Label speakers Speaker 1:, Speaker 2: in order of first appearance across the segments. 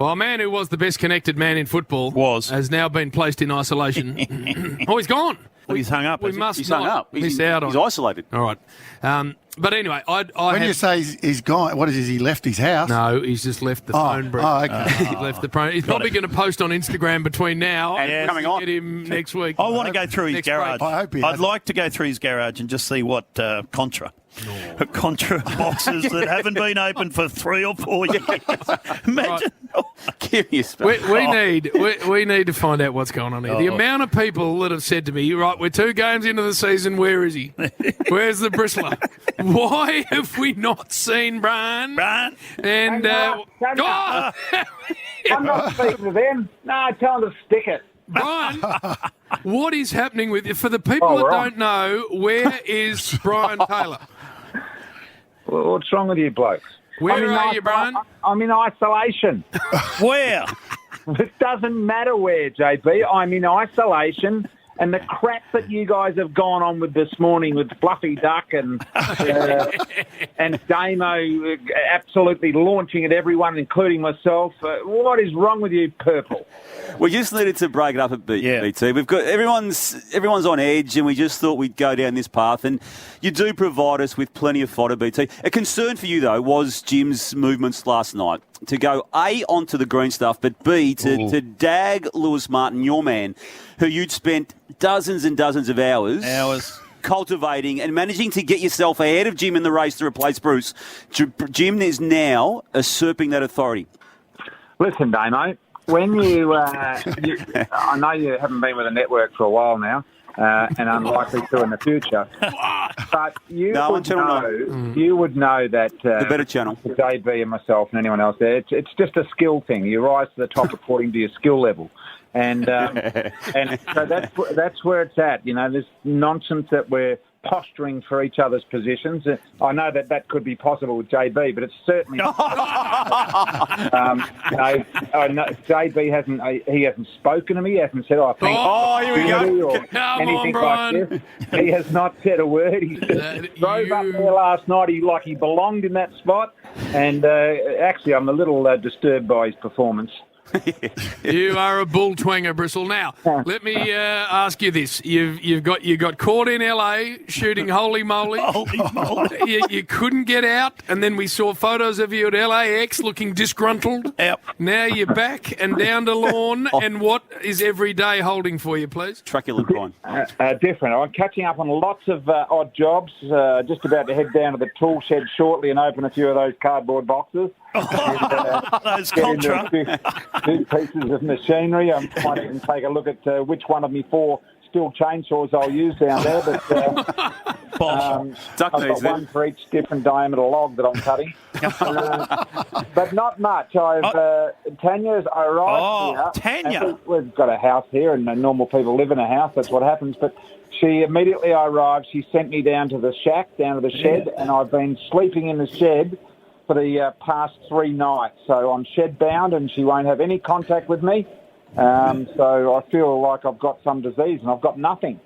Speaker 1: Well, a man who was the best connected man in football has now been placed in isolation. Oh, he's gone.
Speaker 2: Well, he's hung up.
Speaker 1: We must
Speaker 3: He's
Speaker 1: not
Speaker 3: hung up.
Speaker 1: miss out on.
Speaker 3: He's isolated.
Speaker 1: All right. But anyway,
Speaker 4: when you say he's gone, what is he left his house?
Speaker 1: No, he's just left the phone, Brett.
Speaker 4: Oh, okay.
Speaker 1: He left the phone. He's probably going to post on Instagram between now
Speaker 3: and coming on.
Speaker 1: Get him next week.
Speaker 2: I want to go through his garage. I'd like to go through his garage and just see what Contra boxes that haven't been opened for 3 or 4 years. Imagine.
Speaker 3: Right. Give me a space.
Speaker 1: We need to find out what's going on here. The amount of people that have said to me, right, we're 2 games into the season, where is he? Where's the bristler? Why have we not seen Brian? And
Speaker 5: I'm not speaking to them. No, tell them to stick it.
Speaker 1: Brian, what is happening with you? For the people that don't know, where is Brian Taylor?
Speaker 5: Well, what's wrong with you blokes?
Speaker 1: Where are you, Brian?
Speaker 5: I'm in isolation.
Speaker 2: Where?
Speaker 5: It doesn't matter where, JB. I'm in isolation. And the crap that you guys have gone on with this morning with Fluffy Duck and Damo absolutely launching at everyone, including myself. What is wrong with you, Purple?
Speaker 3: We just needed to break it up a bit, BT. We've got everyone's on edge, and we just thought we'd go down this path. And you do provide us with plenty of fodder, BT. A concern for you though was Jim's movements last night to go A, onto the green stuff, but B, to dag Lewis Martin, your man, who you'd spent dozens and dozens of hours cultivating and managing to get yourself ahead of Jim in the race to replace Bruce. Jim is now usurping that authority.
Speaker 5: Listen, Damo, when I know you haven't been with the network for a while now, and unlikely to in the future, but you would know that
Speaker 3: the better channel,
Speaker 5: JB and myself and anyone else there, it's just a skill thing. You rise to the top according to your skill level. And so that's where it's at. You know, this nonsense that we're posturing for each other's positions. I know that could be possible with JB, but it's certainly not. JB hasn't spoken to me. He hasn't said, "I think."
Speaker 3: Here we go.
Speaker 5: Or anything like this. He has not said a word. He drove up there last night. He belonged in that spot. And actually, I'm a little disturbed by his performance.
Speaker 1: You are a bull twanger, Bristle. Now, let me ask you this: you got caught in LA shooting Holy Moly. You couldn't get out, and then we saw photos of you at LAX looking disgruntled.
Speaker 2: Yep.
Speaker 1: Now you're back and down to Lawn. And what is every day holding for you, please?
Speaker 3: Truculent Brian.
Speaker 5: Different. I'm catching up on lots of odd jobs. Just about to head down to the tool shed shortly and open a few of those cardboard boxes.
Speaker 2: Those Contra.
Speaker 5: 2 pieces of machinery. I might even take a look at which one of me 4 steel chainsaws I'll use down there. But I've got one for each different diameter log that I'm cutting. But not much. Tanya's arrived here.
Speaker 2: Tanya.
Speaker 5: We've got a house here, and normal people live in a house. That's what happens. But she immediately arrived. She sent me down to the shack, down to the shed, and I've been sleeping in the shed for the past 3 nights. So I'm shed bound and she won't have any contact with me. So I feel like I've got some disease and I've got nothing.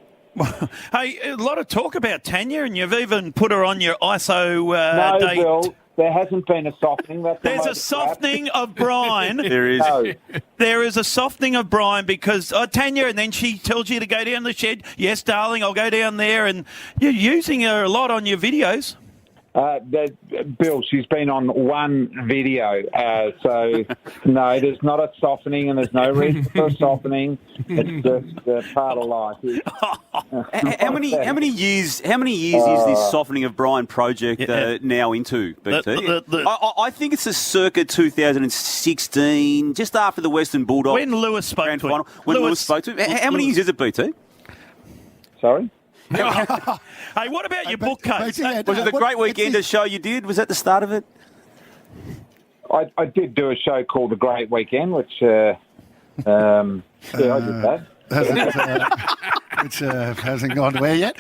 Speaker 2: Hey, a lot of talk about Tanya, and you've even put her on your ISO date.
Speaker 5: Bill, there hasn't been a softening.
Speaker 2: There's a softening of Brian.
Speaker 3: There is.
Speaker 5: No.
Speaker 2: There is a softening of Brian because Tanya, and then she tells you to go down the shed. Yes, darling, I'll go down there. And you're using her a lot on your videos.
Speaker 5: Bill, she's been on one video, so no, there's not a softening and there's no reason for a softening. It's just part of life.
Speaker 3: How many years is this softening of Brian project now into, BT? I think it's a circa 2016, just after the Western Bulldogs.
Speaker 2: When Lewis spoke to him.
Speaker 3: When Lewis spoke to him. How many years is it, BT?
Speaker 5: Sorry?
Speaker 2: Hey, what about your bookcase?
Speaker 3: Was it the Great Weekender show you did? Was that the start of it?
Speaker 5: I did do a show called The Great Weekend, which, I did that.
Speaker 4: Which hasn't gone to where yet.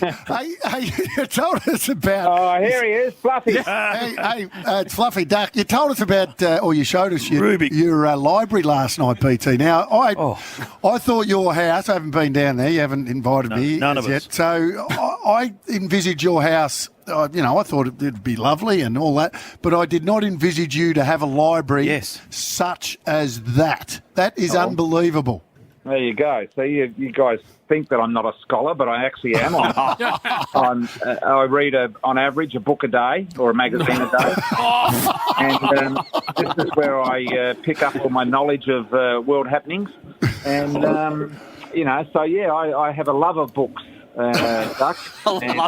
Speaker 4: you told us about.
Speaker 5: Oh, here he is, Fluffy.
Speaker 4: It's Fluffy Duck. You told us about, or you showed us your library last night, BT. Now, I thought your house. I haven't been down there. You haven't invited me
Speaker 2: none of
Speaker 4: yet.
Speaker 2: us.
Speaker 4: So I envisaged your house. I thought it'd be lovely and all that, but I did not envisage you to have a library such as that. That is unbelievable.
Speaker 5: There you go. So you guys think that I'm not a scholar, but I actually am. I read, on average, a book a day or a magazine a day. And this is where I pick up all my knowledge of world happenings. And, I have a love of books. Duck, and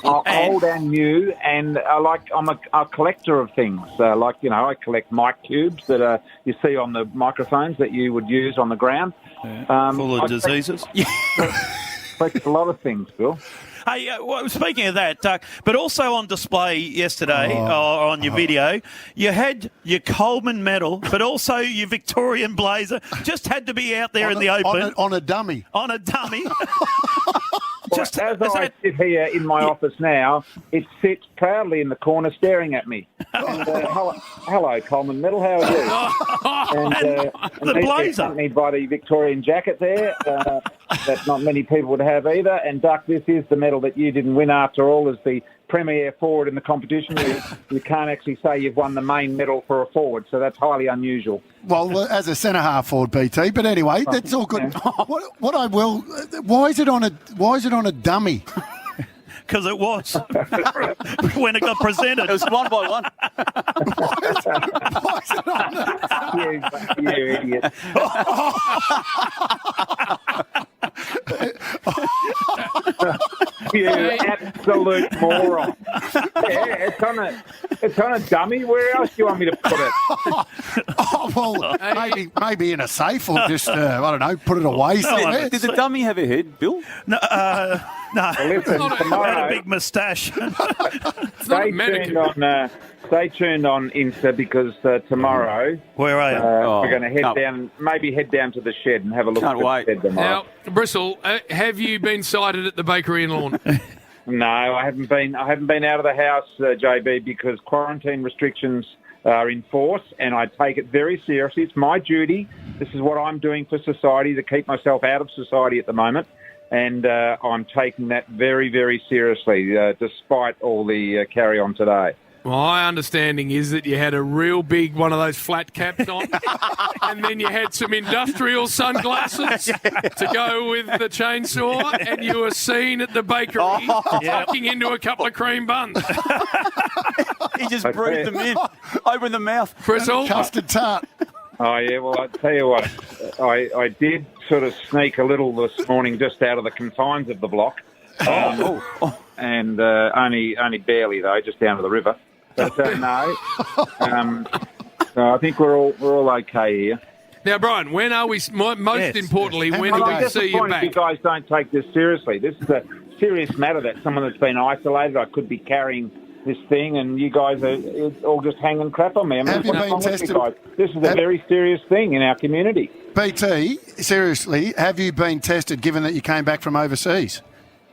Speaker 5: old and new, and I'm a collector of things. I collect mic tubes that you see on the microphones that you would use on the ground.
Speaker 2: Full of diseases.
Speaker 5: Collect a lot of things, Bill.
Speaker 2: Hey, speaking of that, Duck, but also on display yesterday on your video, you had your Coleman medal, but also your Victorian blazer. Just had to be out there in the open.
Speaker 4: On a dummy.
Speaker 2: On a dummy.
Speaker 5: As I sit here in my office now, it sits proudly in the corner staring at me. And, hello, Coleman Medal, how are you? And
Speaker 2: the blazer.
Speaker 5: Accompanied by the Victorian jacket there, that not many people would have either. And, Duck, this is the medal that you didn't win after all as the premier forward in the competition. You can't actually say you've won the main medal for a forward, so that's highly unusual.
Speaker 4: Well, as a centre-half forward, BT. But anyway, that's all good. Why is it on a dummy?
Speaker 2: Because it was when it got presented.
Speaker 3: It was one by one.
Speaker 4: Why is it on a dummy?
Speaker 5: You idiot. You absolute moron. Yeah, it's on a dummy. Where else do you want me to put it?
Speaker 4: Maybe in a safe or just, put it away somewhere.
Speaker 3: Did the dummy have a head, Bill?
Speaker 2: No.
Speaker 5: Well, listen,
Speaker 2: Had
Speaker 5: tomorrow,
Speaker 2: a big moustache.
Speaker 5: Stay tuned on Insta because tomorrow
Speaker 2: Where are you?
Speaker 5: we're going to head down to the shed and have a look at the shed tomorrow.
Speaker 1: Now, Bristle, have you been sighted at the bakery in Lawn?
Speaker 5: No, I haven't been out of the house, JB, because quarantine restrictions are in force, and I take it very seriously. It's my duty. This is what I'm doing for society to keep myself out of society at the moment. And I'm taking that very, very seriously, despite all the carry-on today.
Speaker 1: My understanding is that you had a real big one of those flat caps on, and then you had some industrial sunglasses to go with the chainsaw, and you were seen at the bakery tucking into a couple of cream buns.
Speaker 3: He just breathed them in. Open the mouth.
Speaker 1: Bristle?
Speaker 4: Custard tart.
Speaker 5: Oh, yeah, well, I tell you what, I did sort of sneak a little this morning just out of the confines of the block. And only barely, though, just down to the river. But no, so I think we're all okay here.
Speaker 1: Now, Brian, when are we, most importantly, when do we see you back?
Speaker 5: You guys don't take this seriously. This is a serious matter that someone that's been isolated, I could be carrying this thing, and you guys are all just hanging crap on me. I mean,
Speaker 4: have you been tested?
Speaker 5: This is a very serious thing in our community.
Speaker 4: BT, seriously, have you been tested given that you came back from overseas?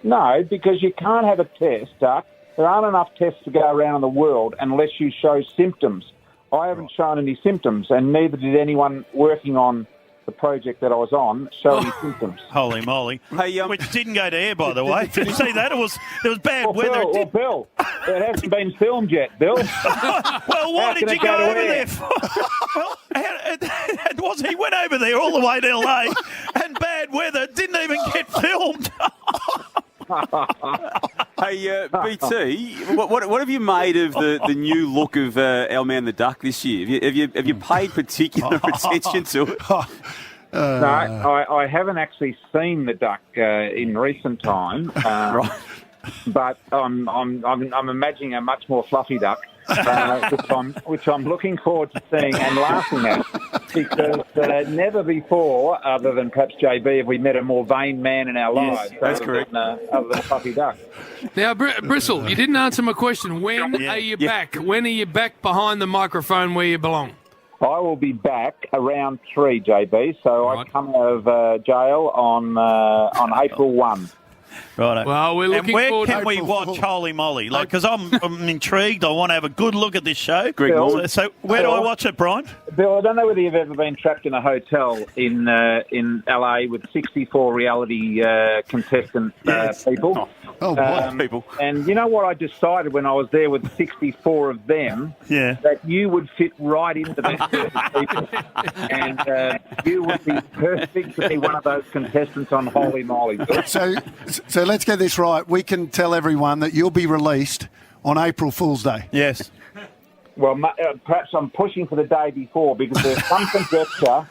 Speaker 5: No, because you can't have a test, Duck. There aren't enough tests to go around in the world unless you show symptoms. I haven't shown any symptoms, and neither did anyone working on the project that I was on show any symptoms.
Speaker 2: Holy moly.
Speaker 3: Hey,
Speaker 2: which didn't go to air, by the way. Did you see that? There was bad weather.
Speaker 5: Bill, it hasn't been filmed yet, Bill.
Speaker 2: Well, why did you go over there for? Well, he went over there all the way to LA, and bad weather didn't even get filmed.
Speaker 3: Hey, BT, what have you made of the new look of our man the Duck this year? Have you paid particular attention to it?
Speaker 5: No, I haven't actually seen the Duck in recent time.
Speaker 3: Right.
Speaker 5: But I'm imagining a much more fluffy Duck, which I'm looking forward to seeing and laughing at, because never before, other than perhaps JB, have we met a more vain man in our lives.
Speaker 3: That's correct.
Speaker 5: Other than Fluffy Duck.
Speaker 1: Now, Bristle, you didn't answer my question. When are you back? When are you back behind the microphone where you belong?
Speaker 5: I will be back around 3, JB. So right. I come out of jail on April 1.
Speaker 2: Right.
Speaker 1: Well, we're looking
Speaker 2: and where
Speaker 1: forward
Speaker 2: can
Speaker 1: to
Speaker 2: we watch Holy Moly? Like, because I'm intrigued. I want to have a good look at this show. So where do I watch it, Brian?
Speaker 5: Bill, I don't know whether you've ever been trapped in a hotel in LA with 64 reality contestant people.
Speaker 3: People.
Speaker 5: And you know what I decided when I was there with 64 of them?
Speaker 2: Yeah.
Speaker 5: That you would fit right into those people. And you would be perfect to be one of those contestants on Holy Moly.
Speaker 4: So let's get this right. We can tell everyone that you'll be released on April Fool's Day.
Speaker 2: Yes.
Speaker 5: Well, perhaps I'm pushing for the day before because there's some conjecture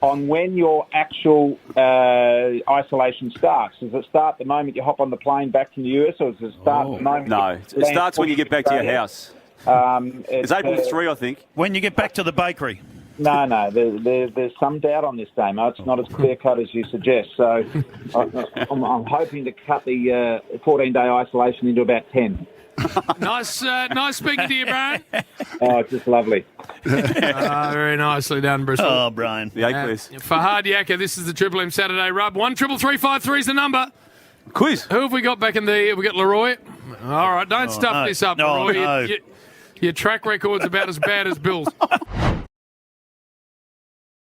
Speaker 5: on when your actual isolation starts. Does it start the moment you hop on the plane back from the US, or does it start the moment...
Speaker 3: No, it starts when you get back to your house. It's April 3, I think.
Speaker 2: When you get back to the bakery.
Speaker 5: No, there's some doubt on this, Damo. It's not as clear-cut as you suggest. So I'm hoping to cut the 14-day isolation into about 10.
Speaker 1: Nice speaking to you, Brian.
Speaker 5: Oh, it's just lovely.
Speaker 1: Very nicely done, Bristol.
Speaker 2: Oh, Brian.
Speaker 3: The A quiz.
Speaker 1: Fahad Yakka, this is the Triple M Saturday Rub. 13353 is the number.
Speaker 3: Quiz.
Speaker 1: Who have we got back in the... Have we got Leroy? All right, don't stuff this up, Leroy.
Speaker 2: No.
Speaker 1: Your track record's about as bad as Bill's.